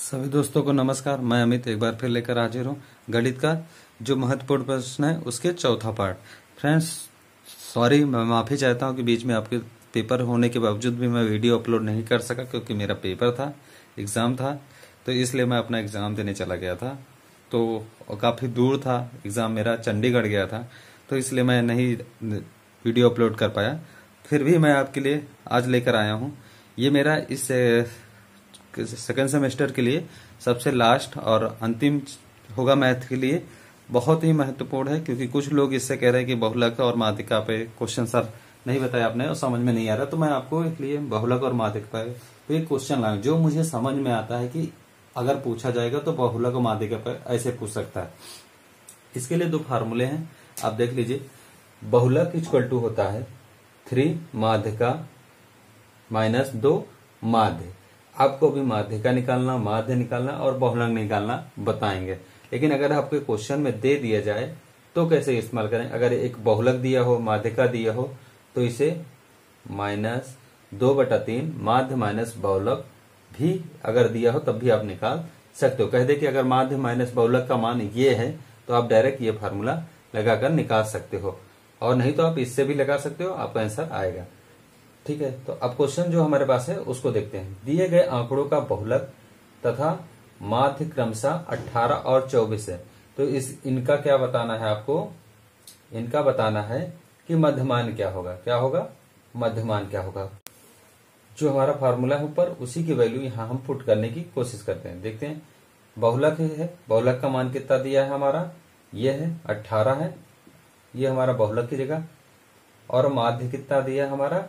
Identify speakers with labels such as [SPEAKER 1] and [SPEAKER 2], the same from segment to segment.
[SPEAKER 1] सभी दोस्तों को नमस्कार। मैं अमित एक बार फिर लेकर हाजिर हूँ गणित का जो महत्वपूर्ण प्रश्न है उसके चौथा पार्ट। फ्रेंड्स सॉरी, मैं माफ़ी चाहता हूँ कि बीच में आपके पेपर होने के बावजूद भी मैं वीडियो अपलोड नहीं कर सका, क्योंकि मेरा पेपर था, एग्ज़ाम था, तो इसलिए मैं अपना एग्ज़ाम देने चला गया था। तो काफ़ी दूर था एग्ज़ाम मेरा, चंडीगढ़ गया था, तो इसलिए मैं नहीं वीडियो अपलोड कर पाया। फिर भी मैं आपके लिए आज लेकर आया हूँ। ये मेरा इस सेकेंड सेमेस्टर के लिए सबसे लास्ट और अंतिम होगा मैथ के लिए। बहुत ही महत्वपूर्ण है, क्योंकि कुछ लोग इससे कह रहे हैं कि बहुलक और माध्यिका पे क्वेश्चन सर नहीं बताया आपने और समझ में नहीं आ रहा, तो मैं आपको इसलिए बहुलक और माध्यिका पे एक क्वेश्चन लाऊं जो मुझे समझ में आता है कि अगर पूछा जाएगा तो बहुलक और माध्यिका पर ऐसे पूछ सकता है। इसके लिए दो फार्मूले हैं, आप देख लीजिए। बहुलक इक्वल टू होता है 3 माध्यिका माइनस 2 माध्य। आपको भी माध्यिका निकालना, माध्य निकालना और बहुलक निकालना बताएंगे। लेकिन अगर आपके क्वेश्चन में दे दिया जाए तो कैसे इस्तेमाल करें। अगर एक बहुलक दिया हो, माध्यिका दिया हो, तो इसे -2/3 माध्य माइनस बहुलक भी अगर दिया हो तब भी आप निकाल सकते हो। कह दे कि अगर माध्य माइनस बहुलक का मान ये है तो आप डायरेक्ट ये फार्मूला लगाकर निकाल सकते हो, और नहीं तो आप इससे भी लगा सकते हो, आपका आंसर आएगा। ठीक है, तो अब क्वेश्चन जो हमारे पास है उसको देखते हैं। दिए गए आंकड़ों का बहुलक तथा माध्य क्रमशः 18 और 24 है, तो इनका क्या बताना है आपको। इनका बताना है कि मध्यमान क्या होगा। क्या होगा? मध्यमान क्या होगा। जो हमारा फार्मूला है ऊपर, उसी की वैल्यू यहां हम पुट करने की कोशिश करते हैं। देखते हैं, बहुलक है, बहुलक का मान कितना दिया है हमारा, ये है 18 है, ये हमारा बहुलक की जगह। और माध्य कितना दिया है हमारा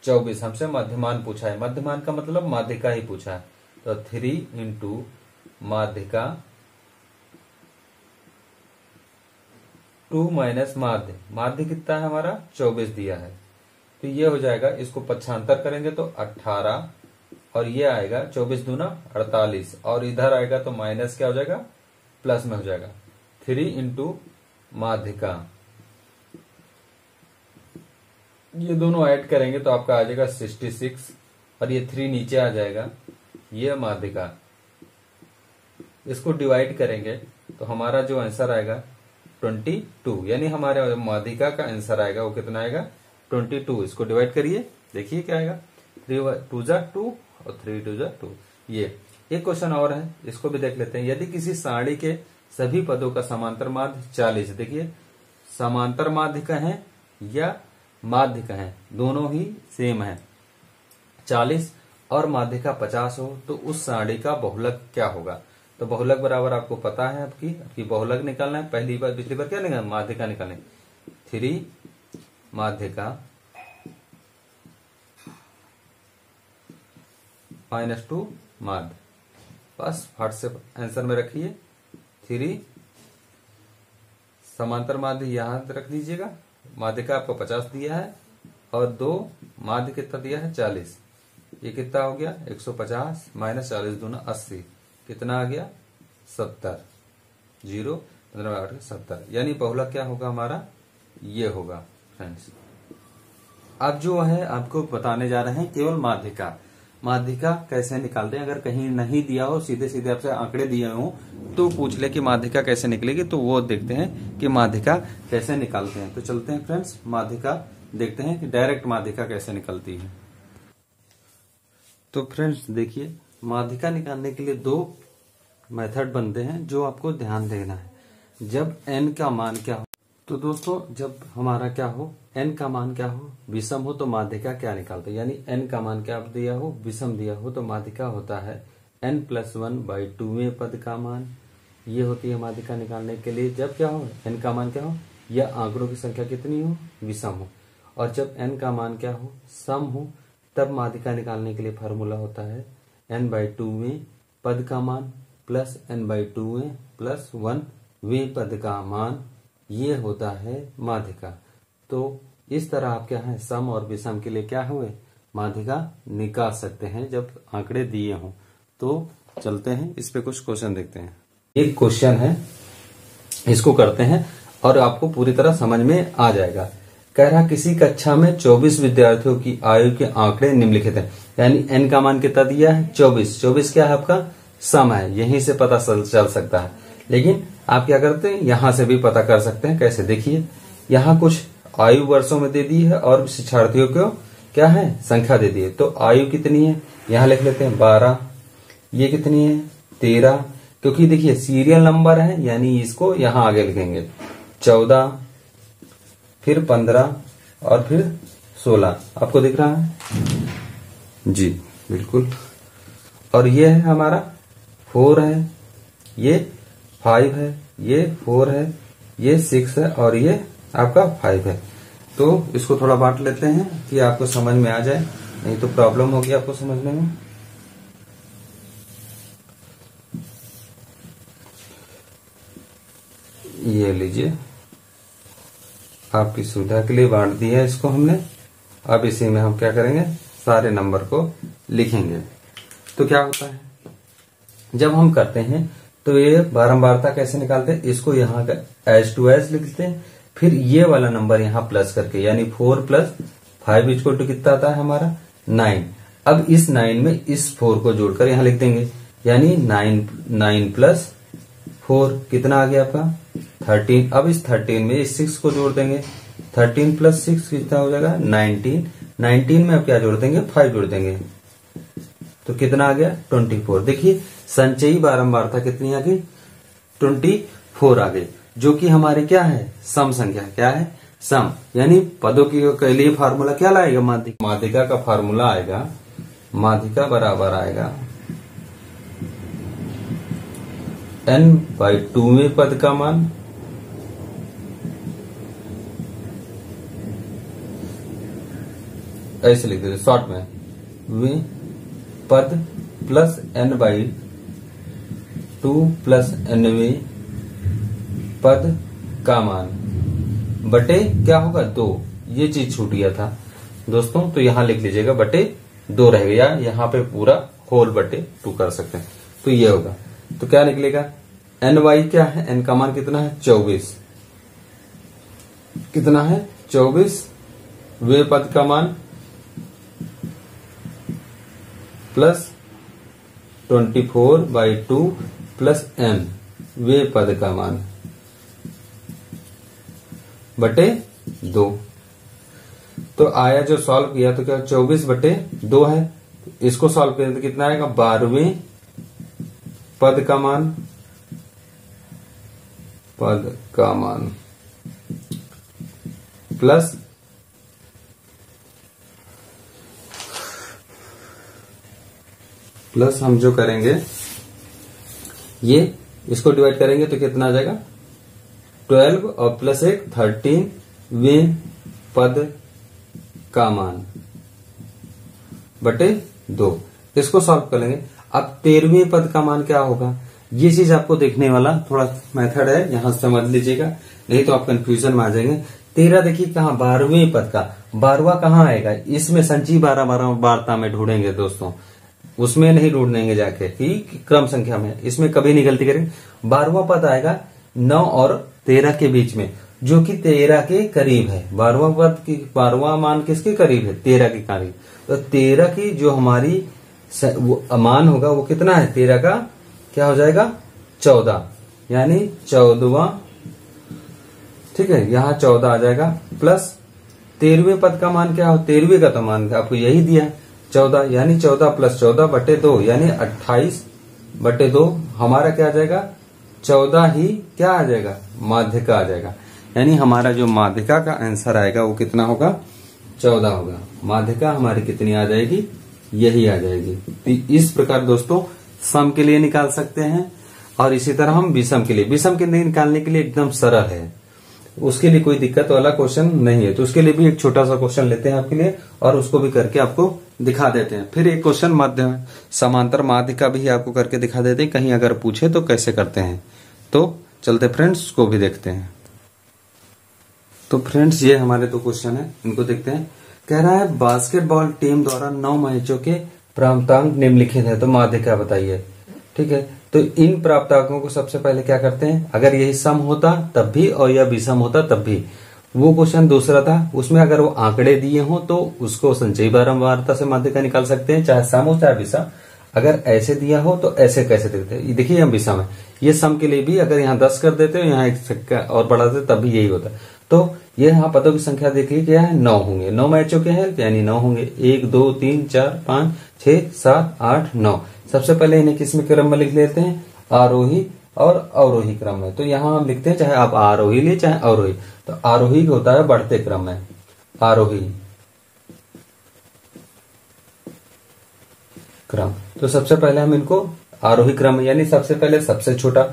[SPEAKER 1] 24। हमसे मध्यमान पूछा है, मध्यमान का मतलब माध्यिका ही पूछा है, तो 3 इंटू माध्यिका 2 माइनस माध्य। माध्य कितना है हमारा 24 दिया है, तो ये हो जाएगा। इसको पक्षांतर करेंगे तो 18 और ये आएगा 24 दूना 48, और इधर आएगा तो माइनस क्या हो जाएगा, प्लस में हो जाएगा। 3 इंटू माध्यिका, ये दोनों ऐड करेंगे तो आपका आ जाएगा 66, और ये 3 नीचे आ जाएगा, ये माध्यिका। इसको डिवाइड करेंगे तो हमारा जो आंसर आएगा 22, यानी हमारे माध्यिका का आंसर आएगा वो कितना आएगा 22। इसको डिवाइड करिए, देखिए क्या आएगा, 3 2 2 और 3 2 2। ये एक क्वेश्चन और है, इसको भी देख लेते हैं। यदि किसी सारणी के सभी पदों का समांतर माध्य 40, देखिए समांतर माध्यिका है या माध्यिका है, दोनों ही सेम है, 40 और माध्यिका 50 हो, तो उस सारणी का बहुलक क्या होगा। तो बहुलक बराबर आपको पता है, आपकी बहुलक निकालना है। पिछली बार क्या निकालना, माध्यिका निकालने। 3 माध्यिका -2 माध्य, बस फट से आंसर में रखिए। 3 समांतर माध्य यहां रख दीजिएगा, माध्यिका आपको 50 दिया है, और 2 माध्य कितना दिया है 40। ये कितना हो गया 150 माइनस 40 दूना 80, कितना आ गया 70। 0 15 8 70, यानी बहुलक क्या होगा हमारा, ये होगा। फ्रेंड्स अब जो है आपको बताने जा रहे हैं केवल माध्यिका। माध्यिका कैसे निकालते हैं। अगर कहीं नहीं दिया हो, सीधे सीधे आपसे आंकड़े दिए हो तो पूछ ले कि माध्यिका कैसे निकलेगी, तो वो देखते हैं कि माध्यिका कैसे निकालते हैं। तो चलते हैं फ्रेंड्स, माध्यिका देखते हैं कि डायरेक्ट माध्यिका कैसे निकलती है। तो फ्रेंड्स देखिए, माध्यिका निकालने के लिए 2 मेथड बनते हैं जो आपको ध्यान देना है। जब n का मान क्या हो, तो दोस्तों जब हमारा क्या हो, n का मान क्या हो, विषम हो, तो माध्यिका क्या निकालते हैं। यानी n का मान क्या दिया हो, विषम दिया हो, तो माध्यिका होता है n+1/2वें पद का मान। ये होती है माध्यिका निकालने के लिए। जब क्या हो, n का मान क्या हो, या आंकड़ों की संख्या कितनी हो, विषम हो। और जब n का मान क्या हो, सम हो, तब माध्यिका निकालने के लिए फार्मूला होता है n/2वें पद का मान प्लस n/2वें प्लस 1वें पद का मान, ये होता है माध्यिका। तो इस तरह आप क्या है, सम और विषम के लिए क्या हुए, माध्यिका निकाल सकते हैं जब आंकड़े दिए हों। तो चलते हैं इस पे कुछ क्वेश्चन देखते हैं। एक क्वेश्चन है, इसको करते हैं और आपको पूरी तरह समझ में आ जाएगा। कह रहा किसी कक्षा में 24 विद्यार्थियों की आयु के आंकड़े निम्नलिखित हैं। यानी n का मान कितना दिया है 24। 24 क्या है आपका सम है, यहीं से पता चल सकता है। लेकिन आप क्या करते हैं, यहां से भी पता कर सकते हैं। कैसे, देखिए यहाँ कुछ आयु वर्षों में दे दी है और शिक्षार्थियों को क्या है, संख्या दे दी है। तो आयु कितनी है, यहां लिख लेते हैं 12। ये कितनी है, 13, क्योंकि देखिए सीरियल नंबर है यानी इसको यहां आगे लिखेंगे। 14, फिर 15 और फिर 16। आपको दिख रहा है जी, बिल्कुल। और ये है हमारा 4 है, ये 5 है, ये 4 है, ये 6 है और ये आपका 5 है। तो इसको थोड़ा बांट लेते हैं कि आपको समझ में आ जाए, नहीं तो प्रॉब्लम होगी आपको समझने में। ये लीजिए, आपकी सुविधा के लिए बांट दिया है इसको हमने। अब इसी में हम क्या करेंगे, सारे नंबर को लिखेंगे। तो क्या होता है, जब हम करते हैं तो ये बारंबारता कैसे निकालते हैं, इसको यहाँ का एज टू एज लिखते हैं, फिर ये वाला नंबर यहाँ प्लस करके, यानी 4 + 5 = कितना आता है हमारा 9। अब इस 9 में इस 4 को जोड़कर यहाँ लिख देंगे, यानी 9 + 4 कितना आ गया आपका 13। अब इस 13 में इस 6 को जोड़ देंगे, 13 + 6 कितना हो जाएगा 19। 19 में अब क्या जोड़ देंगे, 5 जोड़ देंगे, तो कितना आ गया 24। देखिए संचयी बारंबारता कितनी आ गई, 24 आ गई, जो कि हमारी क्या है, सम संख्या। क्या है, सम। यानी पदों के लिए फार्मूला क्या लाएगा, माध्यिका का फार्मूला आएगा, माध्यिका बराबर आएगा n/2वें पद का मान ऐसे लिख देते शॉर्ट में, वे पद प्लस n/2 + nवें पद का मान बटे क्या होगा 2। ये चीज छूट गया था दोस्तों, तो यहां लिख लीजिएगा बटे 2 रहेगा, या यहाँ पे पूरा होल बटे 2 कर सकते हैं। तो ये होगा, तो क्या निकलेगा, ny क्या है, n का मान कितना है 24, कितना है 24, वे पद का मान प्लस 24/2 + n वे पद का मान बटे 2। तो आया जो सॉल्व किया तो क्या 24/2 है, इसको सॉल्व करें तो कितना आएगा 12वें पद का मान, प्लस हम जो करेंगे ये इसको डिवाइड करेंगे तो कितना आ जाएगा 12 और +1 13वें पद का मान बटे 2। इसको सॉल्व कर लेंगे। अब 13वें पद का मान क्या होगा, ये चीज आपको देखने वाला थोड़ा मेथड है, यहां समझ लीजिएगा, नहीं तो आप कंफ्यूजन में आ जाएंगे। 13 देखिए कहां, 12वें पद का 12वां कहां आएगा, इसमें संचयी बारंबारता में ढूंढेंगे दोस्तों, उसमें नहीं ढूंढेंगे जाके कि क्रम संख्या में, इसमें कभी नहीं गलती करेंगे। 12वां पद आएगा 9 और 13 के बीच में, जो कि 13 के करीब है। 12वां पद की 12वां मान किसके करीब है, 13 के करीब। तो 13 की जो हमारी मान होगा वो कितना है, 13 का क्या हो जाएगा 14, यानी 14वां, ठीक है, यहाँ 14 आ जाएगा, प्लस 13वें पद का मान क्या हो, 13वें का तो मान आपको यही दिया 14, यानी 14 + 14/2 यानी 28/2। हमारा क्या आ जाएगा 14 ही क्या आ जाएगा, माध्यिका आ जाएगा, यानी हमारा जो माध्यिका का आंसर आएगा वो कितना होगा 14 होगा। माध्यिका हमारी कितनी आ जाएगी, यही आ जाएगी। तो इस प्रकार दोस्तों सम के लिए निकाल सकते हैं, और इसी तरह हम विषम के लिए, विषम के लिए निकालने के लिए एकदम सरल है, उसके लिए कोई दिक्कत वाला क्वेश्चन नहीं है। तो उसके लिए भी एक छोटा सा क्वेश्चन लेते हैं आपके लिए, और उसको भी करके आपको दिखा देते हैं। फिर एक क्वेश्चन माध्यम समांतर माध्यिका भी आपको करके दिखा देते हैं, कहीं अगर पूछे तो कैसे करते हैं। तो चलते फ्रेंड्स को भी देखते हैं। तो फ्रेंड्स ये हमारे 2 क्वेश्चन है, इनको देखते हैं। कह रहा है बास्केटबॉल टीम द्वारा 9 मैचों के प्राप्तांक निम्नलिखित है, तो माध्यिका बताइए। ठीक है, तो इन प्राप्तांकों को सबसे पहले क्या करते हैं, अगर यही सम होता तब भी और यह विषम होता तब भी। वो क्वेश्चन दूसरा था, उसमें अगर वो आंकड़े दिए हो तो उसको संचयी बारंबारता से माध्यिका निकाल सकते हैं, चाहे सम हो चाहे विषम। अगर ऐसे दिया हो तो ऐसे कैसे देते हैं, देखिए हम विषम है, ये सम के लिए भी अगर यहाँ 10 कर देते हो, यहाँ एक सिक्का और बढ़ा देते तब भी यही होता है। तो ये यहाँ पदों की संख्या देखिए क्या है, 9 होंगे, 9 मैचों के हैं यानी 9 होंगे, 1 2 3 4 5 6 7 8 9। सबसे पहले इन्हें किस में क्रम में लिख लेते हैं, आरोही और अवरोही क्रम में। तो यहाँ हम लिखते हैं, चाहे आप आरोही ले चाहे अवरोही, तो आरोही होता है बढ़ते क्रम में, आरोही क्रम। तो सबसे पहले हम इनको आरोही क्रम यानी सबसे पहले सबसे छोटा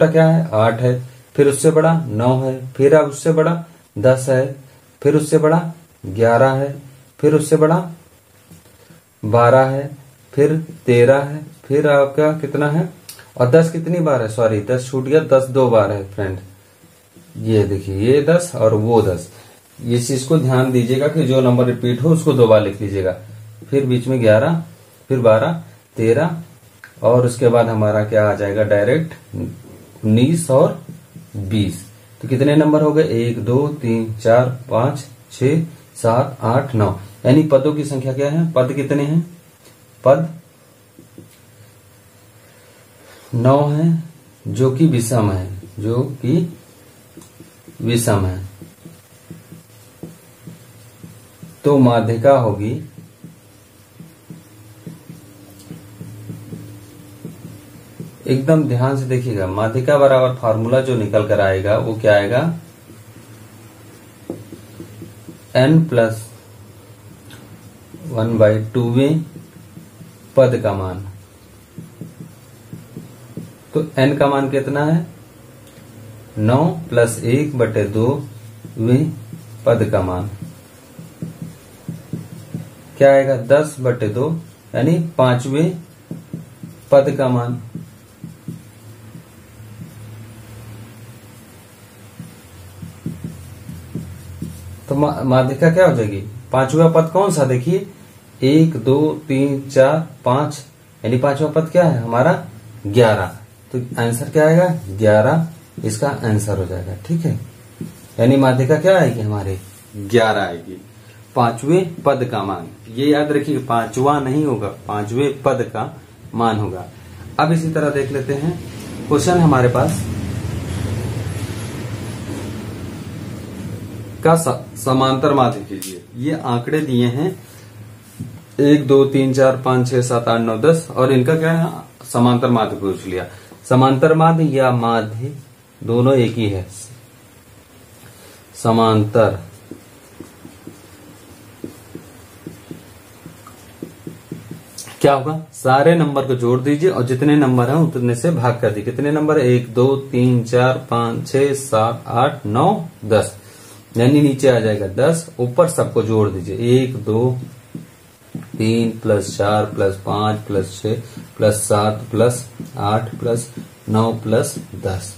[SPEAKER 1] क्या है, 8 है, फिर उससे बड़ा 9 है, फिर अब उससे बड़ा 10 है, फिर उससे बड़ा 11 है, फिर उससे बड़ा 12 है, फिर 13 है, फिर आपका कितना है, और 10 कितनी बार है, सॉरी 10 छूट गया, 10 2 बार है फ्रेंड। ये देखिए ये 10 और वो 10, इस चीज को ध्यान दीजिएगा कि जो नंबर रिपीट हो उसको 2 बार लिख लीजिएगा। फिर बीच में 11, फिर 12 13, और उसके बाद हमारा क्या आ जाएगा डायरेक्ट 19 और 20। तो कितने नंबर हो गए, 1 2 3 4 5 6 7 8 9, यानी पदों की संख्या क्या है, पद कितने हैं, पद 9 है जो कि विषम है, जो कि विषम है। तो माध्यिका होगी एकदम ध्यान से देखिएगा, माध्यिका बराबर फार्मूला जो निकल कर आएगा वो क्या आएगा, n+1/2 पद का मान। तो n का मान कितना है, 9 + 1/2 पद का मान क्या आएगा, 10/2 यानी 5वें पद का मान। तो माध्यिका क्या हो जाएगी, 5वां पद कौन सा, देखिए 1 2 3 4 5, यानी 5वां पद क्या है हमारा 11। तो आंसर क्या आएगा 11, इसका आंसर हो जाएगा, ठीक है। यानी माध्यिका क्या आएगी हमारे 11 आएगी, 5वें पद का मान। ये याद रखिए 5वां नहीं होगा, 5वें पद का मान होगा। अब इसी तरह देख लेते हैं क्वेश्चन हमारे पास का समांतर माध्य कीजिए। ये आंकड़े दिए हैं 1 2 3 4 5 6 7 8 9 10, और इनका क्या है समांतर माध्य पूछ लिया। समांतर माध्य या माध्य दोनों एक ही है। समांतर क्या होगा, सारे नंबर को जोड़ दीजिए और जितने नंबर हैं उतने से भाग कर दीजिए। कितने नंबर, 1 2 3 4 5 6 7 8 9 10, यानी नीचे आ जाएगा 10, ऊपर सबको जोड़ दीजिए 1 2 3 + 4 + 5 + 6 + 7 + 8 + 9 + 10,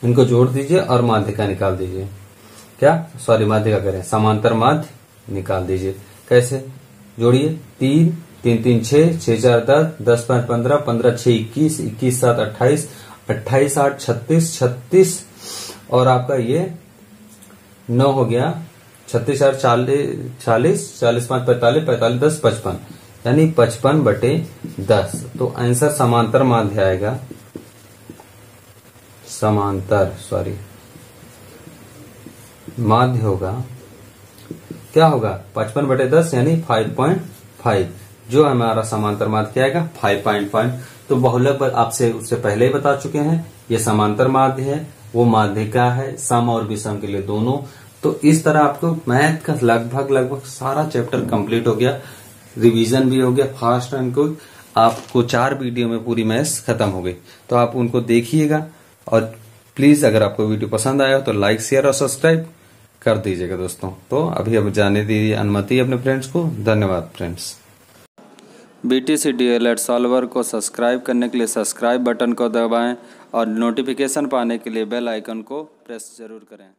[SPEAKER 1] इनको जोड़ दीजिए और माध्यिका निकाल दीजिए। क्या, सॉरी माध्यिका करें, समांतर माध्य निकाल दीजिए। कैसे, जोड़िए 3 3 3 6 6 4 10 10 5 15 15 6 21 21 7 28 28 8 36 36, और आपका ये 9 हो गया, 36 8 40 40 5 45 45 10 55, यानी 55/10। तो आंसर समांतर माध्य आएगा, समांतर सॉरी माध्य होगा, क्या होगा 55/10 यानी 5.5, जो हमारा समांतर माध्य क्या आएगा 5.5। तो बहुलक आपसे उससे पहले ही बता चुके हैं, ये समांतर माध्य है, वो माध्यिका है, सम और विषम के लिए दोनों। तो इस तरह आपको मैथ का लगभग सारा चैप्टर कंप्लीट हो गया, रिवीजन भी हो गया फास्ट एंड क्विक। आपको 4 वीडियो में पूरी मैथ्स खत्म हो गई, तो आप उनको देखिएगा। और प्लीज अगर आपको वीडियो पसंद आया तो लाइक शेयर और सब्सक्राइब कर दीजिएगा दोस्तों। तो अभी अब जाने दीजिए अनुमति अपने फ्रेंड्स को। धन्यवाद फ्रेंड्स। BTC DLED सॉल्वर को सब्सक्राइब करने के लिए सब्सक्राइब बटन को दबाएं और नोटिफिकेशन पाने के लिए बेल आइकन को प्रेस जरूर करें।